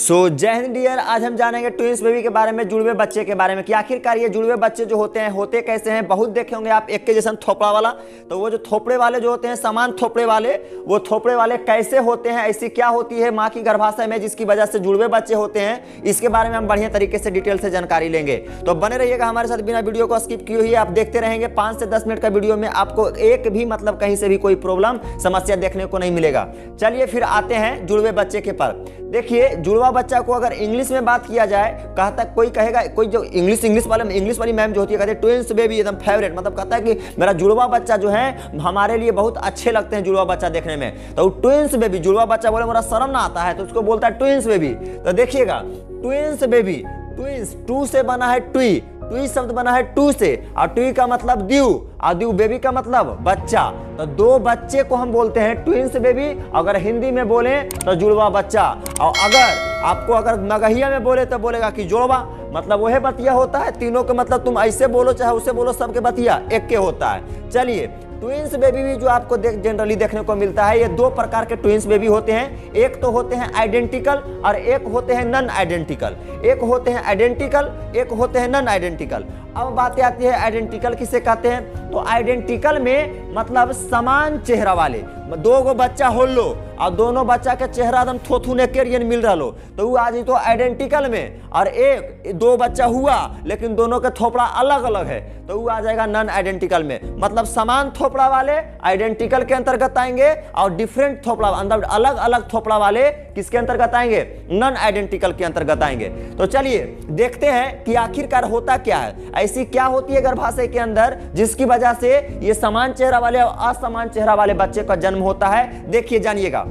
जय हिंद डियर। आज हम जानेंगे ट्विंस बेबी के बारे में, जुड़वे बच्चे के बारे में कि आखिरकार ये जुड़वे बच्चे जो होते हैं होते कैसे हैं। बहुत देखे होंगे आप एक के जैसा थोपड़ा वाला, तो वो जो थोपड़े वाले जो होते हैं, समान थोपड़े वाले, वो थोपड़े वाले कैसे होते हैं, ऐसी क्या होती है माँ की गर्भाशय में जिसकी वजह से जुड़वे बच्चे होते हैं, इसके बारे में हम बढ़िया तरीके से डिटेल से जानकारी लेंगे। तो बने रहिएगा हमारे साथ, बिना वीडियो को स्किप किए हुए आप देखते रहेंगे। 5 से 10 मिनट का वीडियो में आपको एक भी मतलब कहीं से भी कोई प्रॉब्लम समस्या देखने को नहीं मिलेगा। चलिए फिर आते हैं जुड़वे बच्चे के पर। देखिए, जुड़वा बच्चा को अगर इंग्लिश में बात किया जाए, कहता कोई कहेगा, कोई जो इंग्लिश वाली मैम जो होती है कहते हैं ट्विंस बेबी एकदम फेवरेट, मतलब कहता है कि मेरा जुड़वा बच्चा जो है हमारे लिए बहुत अच्छे लगते हैं जुड़वा बच्चा देखने में। तो ट्विंस बेबी, जुड़वा बच्चा बोले मेरा शर्म ना आता है तो उसको बोलता है ट्विंस बेबी। तो देखिएगा, ट्विंस बेबी, ट्विंस टू से बना है ट्वी, ट्वी शब्द बना है टू से, और ट्वी का मतलब द्यू, और द्यू बेबी का मतलब बच्चा। तो दो बच्चे को हम बोलते हैं ट्विंस बेबी, अगर हिंदी में बोले तो जुड़वा बच्चा। और अगर मगहिया में बोले तो बोलेगा कि जोड़वा, मतलब वह बतिया होता है। तीनों के मतलब तुम ऐसे बोलो चाहे उसे बोलो, सबके बतिया एक के होता है। चलिए, ट्विंस बेबी भी जो आपको जनरली देखने को मिलता है, ये दो प्रकार के ट्विंस बेबी होते हैं। एक तो होते हैं आइडेंटिकल और एक होते हैं नॉन आइडेंटिकल। एक होते हैं आइडेंटिकल, एक होते हैं नॉन आइडेंटिकल। अब बातें आती है आइडेंटिकल किसे कहते हैं। तो आइडेंटिकल में मतलब समान चेहरा वाले, दो गो बच्चा हो लो और दोनों बच्चा के चेहरा एकदम थोथुने केरियन मिल रहा लो तो वो आज तो आइडेंटिकल में। और एक दो बच्चा हुआ लेकिन दोनों के थोपड़ा अलग अलग है तो वो आ जाएगा नॉन आइडेंटिकल में। मतलब समान थोपड़ा वाले आइडेंटिकल के अंतर्गत आएंगे और डिफरेंट थोपड़ा, अंदर अलग अलग थोपड़ा वाले किसके अंतर्गत आएंगे, नॉन आइडेंटिकल के अंतर्गत आएंगे। तो चलिए देखते हैं कि आखिरकार होता क्या है, ऐसी क्या होती है गर्भाशय के अंदर जिसकी वजह से ये समान चेहरा वाले और असमान चेहरा वाले बच्चे का जन्म होता है। देखिए जानिएगा,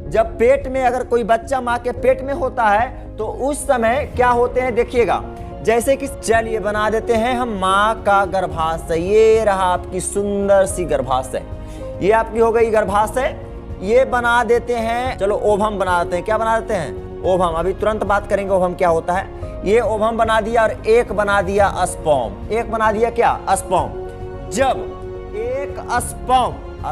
जब पेट में अगर कोई बच्चा मां के पेट में होता है तो उस समय क्या होते हैं देखिएगा, जैसे कि चलिए बना देते हैं हम मां का गर्भाशय। ये रहा आपकी सुंदर सी गर्भाशय, ये आपकी हो गई गर्भाशय। ये बना देते हैं, चलो ओवम बना देते हैं। क्या बना देते हैं, ओवम। अभी तुरंत बात करेंगे ओवम क्या होता है। ये ओवम बना दिया और एक बना दिया स्पर्म। एक बना दिया क्या, स्पर्म। जब एक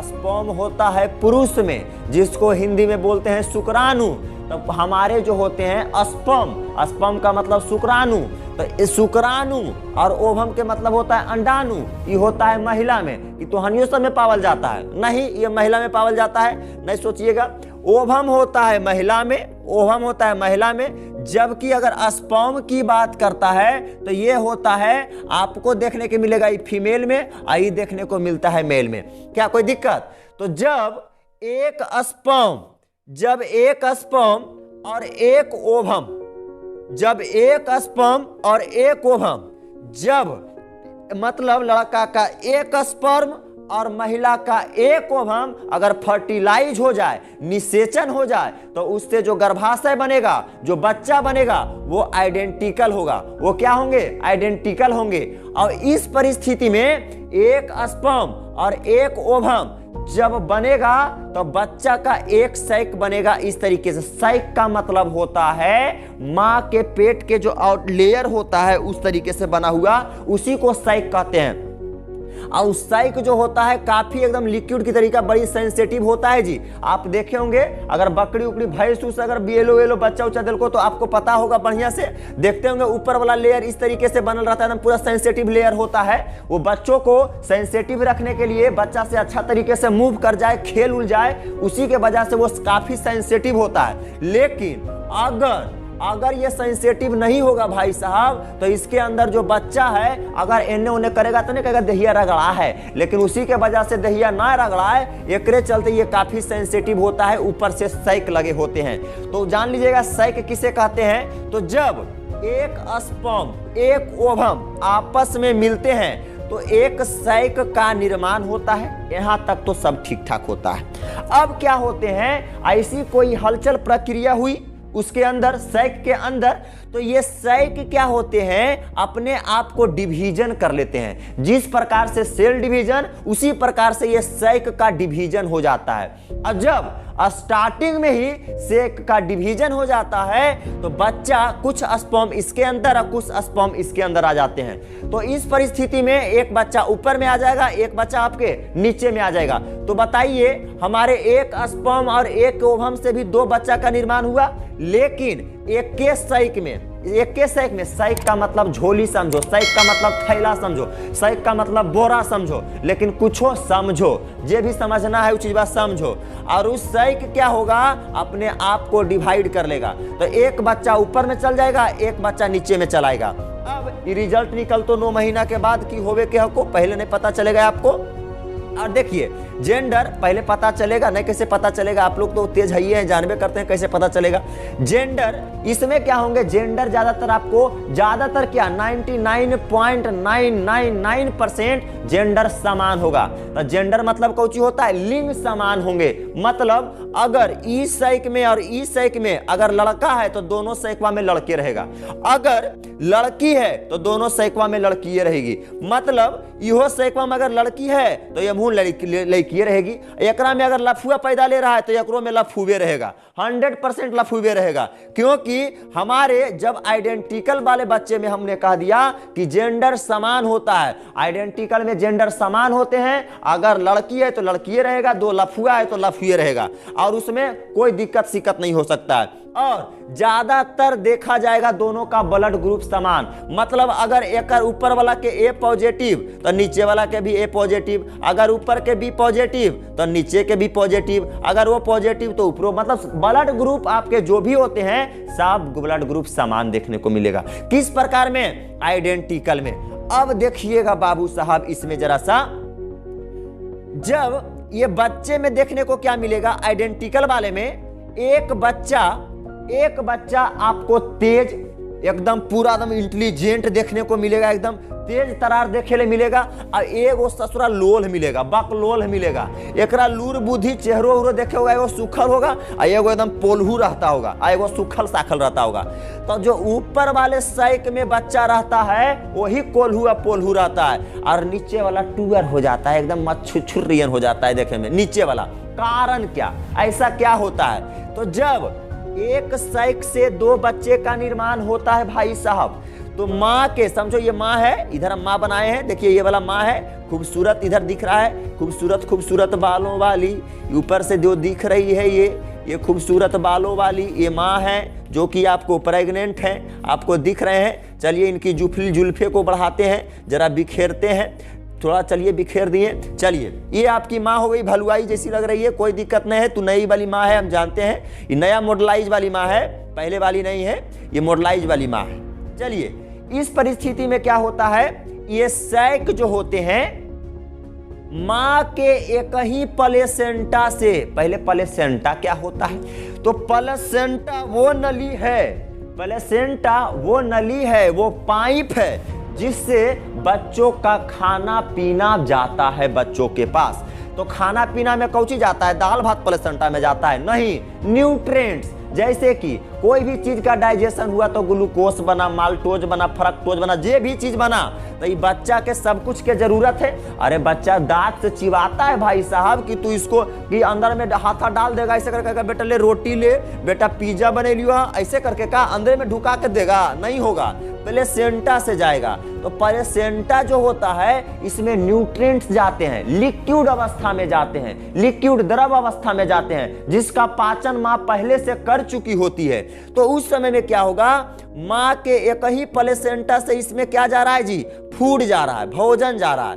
स्पर्म होता है पुरुष में, जिसको हिंदी में बोलते हैं शुक्राणु, तो हमारे जो होते हैं स्पर्म का मतलब शुक्राणु। तो शुक्राणु और ओवम के मतलब होता है अंडाणु। ये होता है महिला में, ये तो हनियों सब में पावल जाता है, नहीं ये महिला में पावल जाता है, नहीं सोचिएगा। ओवम होता है महिला में, ओवम होता है महिला में, जबकि अगर स्पर्म की बात करता है तो ये होता है, आपको देखने को मिलेगा ये फीमेल में और ये देखने को मिलता है मेल में। क्या कोई दिक्कत। तो जब एक स्पर्म और एक ओवम, जब एक स्पर्म और एक ओवम, जब मतलब लड़का का एक स्पर्म और महिला का एक ओवम अगर फर्टिलाइज हो जाए, निषेचन हो जाए, तो उससे जो गर्भाशय बनेगा, जो बच्चा बनेगा, वो आइडेंटिकल होगा। वो क्या होंगे, आइडेंटिकल होंगे। और इस परिस्थिति में एक स्पर्म और एक ओवम जब बनेगा तो बच्चा का एक सैक बनेगा इस तरीके से। सैक का मतलब होता है मां के पेट के जो आउट लेयर होता है उस तरीके से बना हुआ, उसी को सैक कहते हैं। और सैक जो होता है काफी एकदम लिक्विड की तरीका, बड़ी सेंसिटिव होता है जी। आप देखे होंगे अगर बकरी उकड़ी भैंस अगर येलो बच्चा उच्चा दिल को, तो आपको पता होगा, बढ़िया से देखते होंगे ऊपर वाला लेयर इस तरीके से बनल रहता है, एकदम पूरा सेंसिटिव लेयर होता है। वो बच्चों को सेंसिटिव रखने के लिए, बच्चा से अच्छा तरीके से मूव कर जाए, खेल उल जाए, उसी के वजह से वो काफी सेंसिटिव होता है। लेकिन अगर ये सेंसिटिव नहीं होगा भाई साहब, तो इसके अंदर जो बच्चा है अगर एने उने करेगा तो नहीं कहेगा दहिया रगड़ा है, लेकिन उसी के वजह से दहिया ना रगड़ाए, एकरे चलते ये काफी सेंसिटिव होता है, ऊपर से सैक लगे होते हैं। तो जान लीजिएगा सैक किसे कहते हैं। तो जब एक स्पर्म एक ओवम आपस में मिलते हैं तो एक सैक का निर्माण होता है। यहां तक तो सब ठीक ठाक होता है। अब क्या होते हैं, ऐसी कोई हलचल प्रक्रिया हुई उसके अंदर, सैक के अंदर, तो ये सैक क्या होते हैं, अपने आप को डिवीजन कर लेते हैं। जिस प्रकार से सेल डिवीजन, उसी प्रकार से ये सैक का डिवीजन हो जाता है। और जब स्टार्टिंग में ही सैक का डिवीजन हो जाता है तो बच्चा, कुछ स्पर्म इसके अंदर और कुछ स्पर्म इसके अंदर आ जाते हैं। तो इस परिस्थिति में एक बच्चा ऊपर में आ जाएगा, एक बच्चा आपके नीचे में आ जाएगा। तो बताइए हमारे एक स्पर्म और एक ओवम से भी 2 बच्चा का निर्माण हुआ, लेकिन एक के सैक में सैक का मतलब झोली समझो, सैक का मतलब थैला समझो, सैक का मतलब बोरा समझो, लेकिन कुछो समझो, जे भी समझना है वो चीज बात समझो। और उस सैक क्या होगा, अपने आप को डिवाइड कर लेगा। तो एक बच्चा ऊपर में चल जाएगा, एक बच्चा नीचे में चलाएगा। अब रिजल्ट निकल तो 9 महीना के बाद की होवे के हको, पहले नहीं पता चलेगा आपको। और देखिए जेंडर पहले पता चलेगा, नहीं कैसे पता चलेगा, आप लोग तो तेज है जानबे करते हैं कैसे पता चलेगा। जेंडर इसमें क्या होंगे, जेंडर ज्यादातर आपको ज्यादातर क्या 99.999% जेंडर समान होगा। तो जेंडर मतलब कौन होता है, लिंग समान होंगे। मतलब अगर ई सैक में और ई सैक में अगर लड़का है तो दोनों सैकवा में लड़के रहेगा, अगर लड़की है तो दोनों सैकवा में लड़की रहेगी। मतलब इहो सैकवा में अगर लड़की है तो ये मुंह लड़की रहेगी, एकरा में अगर लफुआ पैदा ले रहा है तो एकरो में लफुए रहेगा, 100% लफुए रहेगा। क्योंकि हमारे जब आइडेंटिकल वाले बच्चे में हमने कह दिया कि जेंडर समान होता है, आइडेंटिकल में जेंडर समान होते हैं, अगर लड़की है तो लड़की रहेगा, 2 लफुआ है तो लफुए रहेगा, और उसमें कोई दिक्कत सिक्कत नहीं हो सकता है। और ज्यादातर देखा जाएगा दोनों का ब्लड ग्रुप समान। मतलब अगर एक ऊपर वाला के ए पॉजिटिव तो नीचे वाला के भी ए पॉजिटिव, अगर ऊपर के बी पॉजिटिव तो नीचे के भी पॉजिटिव, अगर वो पॉजिटिव तो ऊपर। मतलब ब्लड ग्रुप आपके जो भी होते हैं सब ब्लड ग्रुप समान देखने को मिलेगा। किस प्रकार में, आइडेंटिकल में। अब देखिएगा बाबू साहब इसमें जरा सा, जब ये बच्चे में देखने को क्या मिलेगा, आइडेंटिकल वाले में एक बच्चा आपको तेज एकदम पूरा एकदम इंटेलिजेंट देखने को मिलेगा, एकदम तेज तरार देखे ले मिलेगा, और एगो ससुरा लोल मिलेगा, बकलोल मिलेगा। एकरा लूर बुद्धि चेहरो उहरो देखे होगा, एगो सुखल होगा और एगो एकदम पोल्हू रहता होगा, और एगो सुखल साखल रहता होगा। तो जो ऊपर वाले सैक में बच्चा रहता है वही कोल्हू और पोल्हू रहता है, और नीचे वाला टूअर हो जाता है, एकदम मच्छुरियन हो जाता है देखे में नीचे वाला। कारण क्या, ऐसा क्या होता है, तो जब एक सैक से 2 बच्चे का निर्माण होता है भाई साहब, तो माँ के समझो ये माँ है, इधर हम माँ बनाए हैं, देखिए ये वाला माँ है, खूबसूरत इधर दिख रहा है, खूबसूरत बालों वाली, ऊपर से जो दिख रही है ये खूबसूरत बालों वाली ये माँ है, जो कि आपको प्रेग्नेंट है, आपको दिख रहे हैं। चलिए इनकी जुल्फे को बढ़ाते हैं, जरा बिखेरते हैं थोड़ा, चलिए बिखेर दिए। चलिए ये आपकी माँ हो गई, भलुआई जैसी लग रही है, कोई दिक्कत नहीं है, तो नई वाली माँ है, हम जानते हैं ये नया मॉडलाइज वाली माँ है, पहले वाली नहीं है, ये मॉडलाइज वाली माँ है। चलिए इस परिस्थिति में क्या होता है, ये सैक जो होते हैं माँ के एक ही प्लेसेंटा से, पहले प्लेसेंटा क्या होता है, तो प्लेसेंटा वो नली है, प्लेसेंटा वो नली है, वो पाइप है जिससे बच्चों का खाना पीना जाता है बच्चों के पास। तो खाना पीना में कौन चीज जाता है, दाल भात प्लेसेंटा में जाता है, नहीं न्यूट्रिएंट्स, जैसे कि कोई भी चीज का डाइजेशन हुआ तो ग्लूकोज बना, माल्टोज बना, फ्रक्टोज बना, जे भी चीज बना, तो ये बच्चा के सब कुछ के जरूरत है। अरे बच्चा दांत से चिबाता है भाई साहब कि तू इसको कि अंदर में हाथा डाल देगा, ऐसे करके बेटा ले रोटी ले, बेटा पिज्जा बने लियो, ऐसे करके का अंदर में ढुका के देगा, नहीं होगा, प्लेसेंटा से जाएगा। तो प्लेसेंटा जो होता है इसमें न्यूट्रिएंट्स जाते हैं, लिक्विड अवस्था में जाते हैं, लिक्विड द्रव अवस्था में जाते हैं, जिसका पाचन माँ पहले से कर चुकी होती है। तो उस समय में क्या होगा, माँ के एक ही प्लेसेंटा से इसमें क्या जा रहा है जी, फूड जा रहा है, भोजन जा रहा है।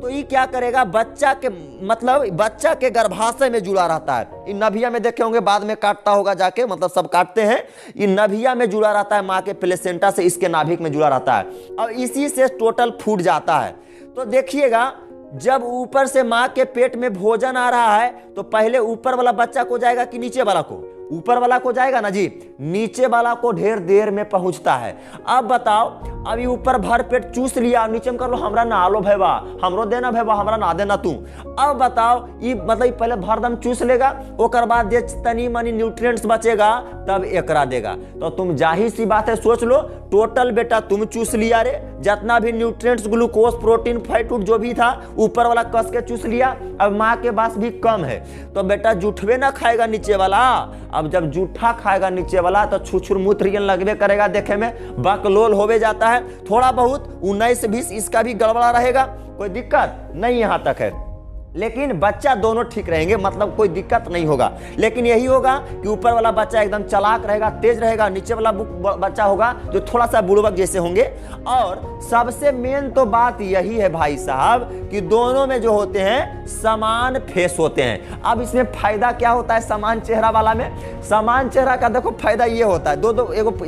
तो ये क्या करेगा, बच्चा के मतलब बच्चा के गर्भाशय में जुड़ा रहता है। इन नभिया में देखे होंगे, बाद में काटता होगा जाके, मतलब सब काटते हैं, ये नभिया में जुड़ा रहता है, माँ के प्लेसेंटा से इसके नाभिक में जुड़ा रहता है, और इसी से टोटल फूड जाता है। तो देखिएगा जब ऊपर से माँ के पेट में भोजन आ रहा है तो पहले ऊपर वाला बच्चा को जाएगा कि नीचे वाला को, ऊपर वाला को जाएगा ना जी, नीचे वाला को ढेर देर में पहुंचता है। अब बताओ, अभी ऊपर भर पेट चूस लिया, नीचे में कर लो हमरा ना लो भैया, हमरो देना भैया, हमरा ना देना तू। अब बताओ ये मतलब पहले भरदम चूस लेगा, ओकर बाद जे तनी मनी न्यूट्रिएंट्स बचेगा तब एकरा देगा। तो तुम जाहिर सी बात है सोच लो, टोटल बेटा तुम चूस लिया रे, जितना भी न्यूट्रिएंट्स ग्लूकोज प्रोटीन फैट जो भी था ऊपर वाला कस के चूस लिया, अब माँ के पास भी कम है, तो बेटा जूठवे ना खाएगा नीचे वाला। अब जब जूठा खाएगा नीचे वाला तो छुछुर मूत्रियन लगवे करेगा, देखे में बकलोल होवे जाता है, थोड़ा बहुत 19-20 इसका भी गड़बड़ा रहेगा, कोई दिक्कत नहीं यहाँ तक है। लेकिन बच्चा दोनों ठीक रहेंगे, मतलब कोई दिक्कत नहीं होगा। लेकिन यही होगा कि ऊपर वाला बच्चा एकदम चालाक रहेगा, तेज रहेगा, नीचे वाला बच्चा होगा जो थोड़ा सा बुड़बक जैसे होंगे। और सबसे मेन तो बात यही है भाई साहब कि दोनों में जो होते हैं समान फेस होते हैं। अब इसमें फायदा क्या होता है समान चेहरा वाला में? समान चेहरा का देखो फायदा ये होता है, दो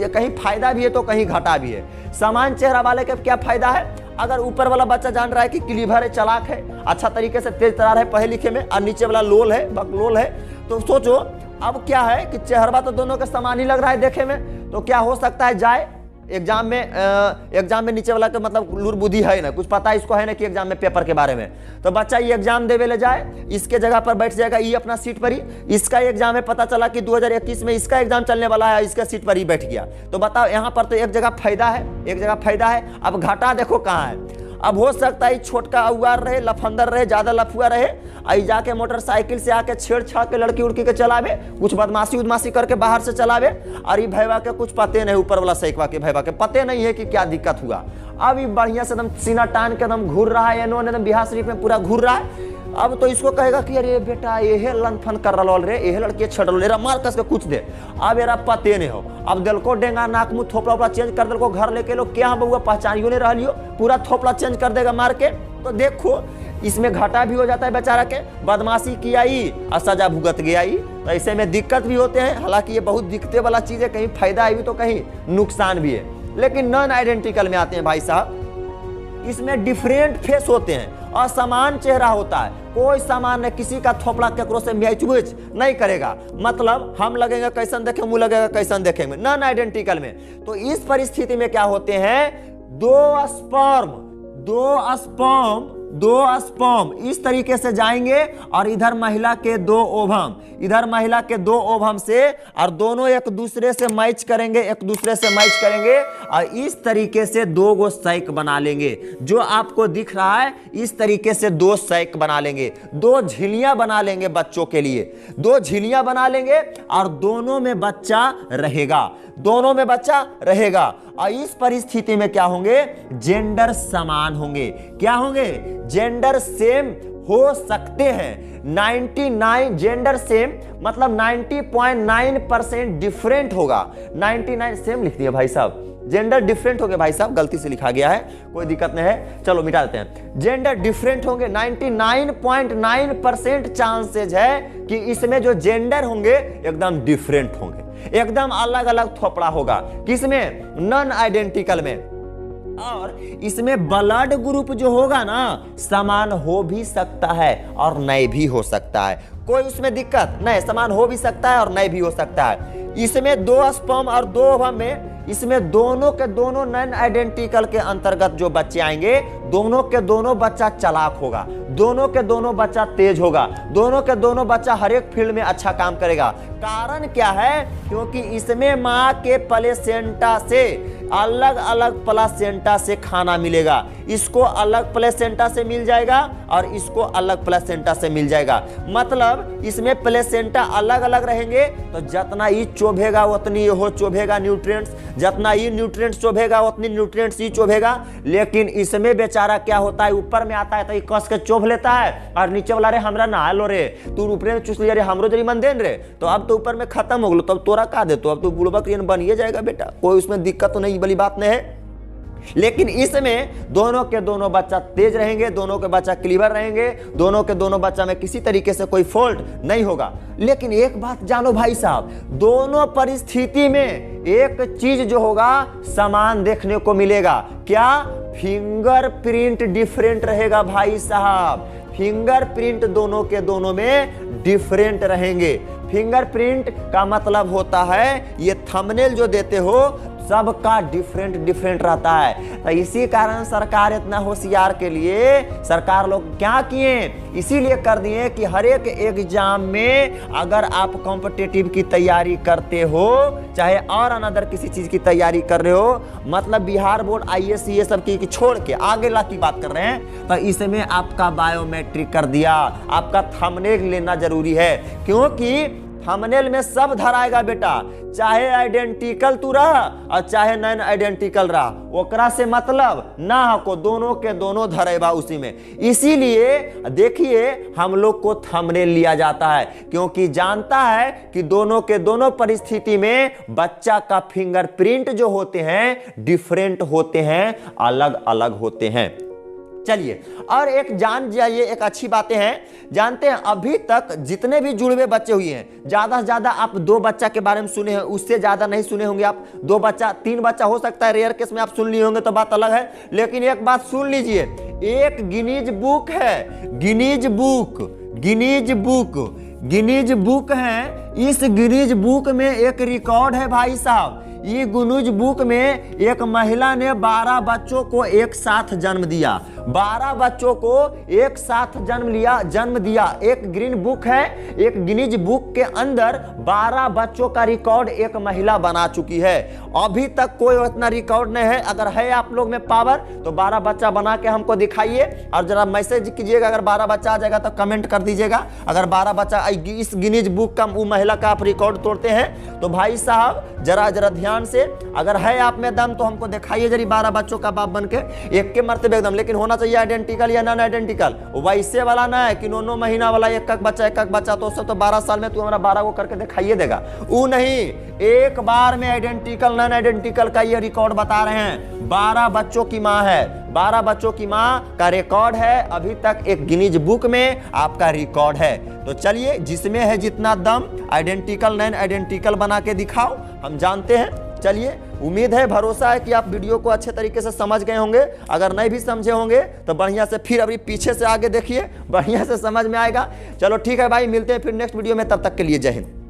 कहीं फायदा भी है तो कहीं घाटा भी है। समान चेहरा वाले का क्या फायदा है? अगर ऊपर वाला बच्चा जान रहा है कि क्लीवर है, चालाक है, अच्छा तरीके से तेज तरार है पढ़े लिखे में, और नीचे वाला लोल है, बकलोल है, तो सोचो अब क्या है कि चेहरा तो दोनों का समान ही लग रहा है देखे में, तो क्या हो सकता है जाए एग्जाम में नीचे वाला का मतलब लूर बुद्धि है ना, कुछ पता इसको है ना कि एग्जाम में पेपर के बारे में, तो बच्चा ये एग्जाम देवे ले जाए, इसके जगह पर बैठ जाएगा, ये अपना सीट पर ही, इसका एग्जाम है, पता चला कि 2021 में इसका एग्जाम चलने वाला है, इसका सीट पर ही बैठ गया। तो बताओ यहाँ पर तो एक जगह फायदा है, एक जगह फायदा है। अब घाटा देखो कहाँ है। अब हो सकता है छोटका अउआर रहे, लफंदर रहे, ज्यादा लफुआ रहे, आई जाके मोटरसाइकिल से आके छेड़छाड़ के लड़की उड़की के चलावे, कुछ बदमाशी उदमाशी करके बाहर से चलावे, और ये भैया के कुछ पते नहीं, ऊपर वाला सैकवा के भैया के पते नहीं है कि क्या दिक्कत हुआ। अब ये बढ़िया से एकदम सीना टान के एकदम घूर रहा है, इन्होंने एकदम बिहार शरीफ में पूरा घूर रहा है। अब तो इसको कहेगा कि अरे बेटा ये लन फन कर रहा रे, ये लड़के छड़ रे, मार कस के कुछ दे। अब यार पते नहीं हो, अब दिल को डेंगा नाक मुंह थोपड़ा उपड़ा चेंज कर दिल, घर लेके लो क्या बउआ पहचानियो नहीं रही हो, पूरा थोपड़ा चेंज कर देगा मार के। तो देखो इसमें घाटा भी हो जाता है बेचारा के, बदमाशी किया ही और सजा भुगत गया ही, तो ऐसे में दिक्कत भी होते हैं। हालांकि ये बहुत दिक्कते वाला चीज है, कहीं फायदा है भी तो कहीं नुकसान भी है। लेकिन नॉन आइडेंटिकल में आते हैं भाई साहब, इसमें डिफरेंट फेस होते हैं, असमान चेहरा होता है, कोई समान नहीं, किसी का थोपड़ा केकरो से मैच नहीं करेगा, मतलब हम लगेंगे कैसन देखेंगे, मुंह लगेगा कैसन देखेंगे। नॉन आइडेंटिकल में तो इस परिस्थिति में क्या होते हैं, दो स्पर्म इस तरीके से जाएंगे, और इधर महिला के दो ओवम, इधर महिला के दो ओवम से, और दोनों एक दूसरे से मैच करेंगे, और इस तरीके से दो गो सैक बना लेंगे। जो आपको दिख रहा है इस तरीके से दो सैक बना लेंगे, दो झिल्लियां बना लेंगे बच्चों के लिए, दो झिल्लियां बना लेंगे, और दोनों में बच्चा रहेगा। और इस परिस्थिति में क्या होंगे, जेंडर समान होंगे। क्या होंगे, जेंडर सेम हो सकते हैं। 99 जेंडर सेम मतलब 90.9% डिफरेंट होगा। 99 सेम लिख दिया भाई साहब, जेंडर डिफरेंट हो गए भाई साहब, गलती से लिखा गया है, कोई दिक्कत नहीं है, चलो मिटा देते हैं। जेंडर डिफरेंट होंगे, 99.9% चांसेज है कि इसमें जो जेंडर होंगे एकदम डिफरेंट होंगे, एकदम अलग अलग थोपड़ा होगा। किसमें, नॉन आइडेंटिकल में। और इसमें ब्लड ग्रुप जो होगा ना समान हो भी सकता है और नहीं भी हो सकता है, कोई उसमें दिक्कत नहीं, समान हो भी सकता है और नहीं भी हो सकता है। इसमें दो स्पर्म और दो ओवम में, इसमें दोनों के दोनों नॉन आइडेंटिकल के अंतर्गत जो बच्चे आएंगे, दोनों के दोनों बच्चा चालाक होगा, दोनों के दोनों बच्चा तेज होगा, दोनों के दोनों बच्चा हर एक फील्ड में अच्छा काम करेगा। कारण क्या है, क्योंकि इसमें माँ के प्लेसेंटा से अलग अलग प्लेसेंटा से खाना मिलेगा, इसको अलग प्लेसेंटा से मिल जाएगा और इसको अलग प्लेसेंटा से मिल जाएगा। मतलब इसमें प्लेसेंटा अलग अलग रहेंगे तो जितना ये चोभेगा उतनी हो चोभेगा न्यूट्रिएंट्स, जितना ये न्यूट्रिएंट्स चोभेगा उतनी न्यूट्रिएंट्स ही चोभेगा। लेकिन इसमें बेचारा क्या होता है, ऊपर में आता है तो ये कस के चोभ लेता है, और नीचे वाला रे हमरा ना लो रे, तू ऊपर में चूस लिया रे, हमरो जरी मन देन रे, तो अब तो ऊपर में खत्म हो गलो, तब तोरा का दे, तो अब तो बुड़बक बनिए जाएगा बेटा, कोई उसमें दिक्कत तो नहीं, बड़ी बात नहीं है। लेकिन इसमें दोनों के दोनों बच्चा तेज रहेंगे, दोनों के बच्चा क्लीवर रहेंगे, दोनों के दोनों बच्चा में किसी तरीके से कोई फॉल्ट नहीं होगा। लेकिन एक बात जानो भाई साहब, दोनों परिस्थिति में एक चीज जो होगा समान देखने को मिलेगा। क्या, फिंगरप्रिंट डिफरेंट रहेगा भाई साहब, फिंगरप्रिंट दोनों के दोनों में डिफरेंट रहेंगे। फिंगरप्रिंट का मतलब होता है ये थंबनेल जो देते हो सबका डिफरेंट रहता है। तो इसी कारण सरकार इतना होशियार के लिए सरकार लोग क्या किए, इसीलिए कर दिए कि हर एक एग्जाम में अगर आप कॉम्पिटिटिव की तैयारी करते हो, चाहे और अनदर किसी चीज की तैयारी कर रहे हो, मतलब बिहार बोर्ड IAS ये सब की छोड़ के आगे ला की बात कर रहे हैं, तो इसमें आपका बायोमेट्रिक कर दिया, आपका थंबनेल लेना जरूरी है। क्योंकि थंबनेल में सब धराएगा बेटा, चाहे आइडेंटिकल तू रहा और चाहे नॉन आइडेंटिकल रहा, ओकरा से मतलब ना को दोनों के दोनों धरेबा उसी में। इसीलिए देखिए हम लोग को थंबनेल लिया जाता है, क्योंकि जानता है कि दोनों के दोनों परिस्थिति में बच्चा का फिंगरप्रिंट जो होते हैं डिफरेंट होते हैं, अलग अलग होते हैं। चलिए और एक जान जाइए, एक अच्छी बातें हैं, जानते हैं अभी तक जितने भी जुड़वे बच्चे हुए हैं, ज्यादा से ज्यादा आप 2 बच्चा के बारे में सुने हैं, उससे ज्यादा नहीं सुने होंगे आप। 2 बच्चा 3 बच्चा हो सकता है, रेयर केस में आप सुन लिए होंगे तो बात अलग है। लेकिन एक बात सुन लीजिए, एक गिनीज बुक है, Guinness book, Guinness book, Guinness book है। इस गिनीज बुक में एक रिकॉर्ड है भाई साहब। ये गिनीज बुक में एक महिला ने 12 बच्चों को एक साथ जन्म दिया, 12 बच्चों को एक साथ जन्म दिया। एक ग्रीन बुक है, एक गिनीज बुक के अंदर 12 बच्चों का रिकॉर्ड एक महिला बना चुकी है। अभी तक कोई उतना रिकॉर्ड नहीं है। अगर है आप लोग में पावर तो 12 बच्चा बना के हमको दिखाइए और जरा मैसेज कीजिएगा। अगर 12 बच्चा आ जाएगा तो कमेंट कर दीजिएगा। अगर 12 बच्चा इस गिनीज बुक का वो महिला का आप रिकॉर्ड तोड़ते हैं तो भाई साहब जरा ध्यान से, अगर है आप में दम तो हमको दिखाइए जरी 12 बच्चों का बाप बन के एक के मर्तबे एकदम। लेकिन होना चाहिए आइडेंटिकल या नॉन आइडेंटिकल, वैसे वाला ना है कि 9 महीना वाला एक बच्चा तो सब तो 12 साल में तू हमारा 12 को करके दिखाइए देगा, वो नहीं। एक बार में आइडेंटिकल नॉन आइडेंटिकल का ये रिकॉर्ड बता रहे हैं। 12 बच्चों की मां है, 12 बच्चों की मां का रिकॉर्ड है, अभी तक एक गिनीज बुक में आपका रिकॉर्ड है। तो चलिए जिसमें है जितना दम, आइडेंटिकल नॉन आइडेंटिकल बना के दिखाओ, हम जानते हैं। चलिए उम्मीद है, भरोसा है कि आप वीडियो को अच्छे तरीके से समझ गए होंगे। अगर नहीं भी समझे होंगे तो बढ़िया से फिर अभी पीछे से आगे देखिए, बढ़िया से समझ में आएगा। चलो ठीक है भाई, मिलते हैं फिर नेक्स्ट वीडियो में, तब तक के लिए जय हिंद।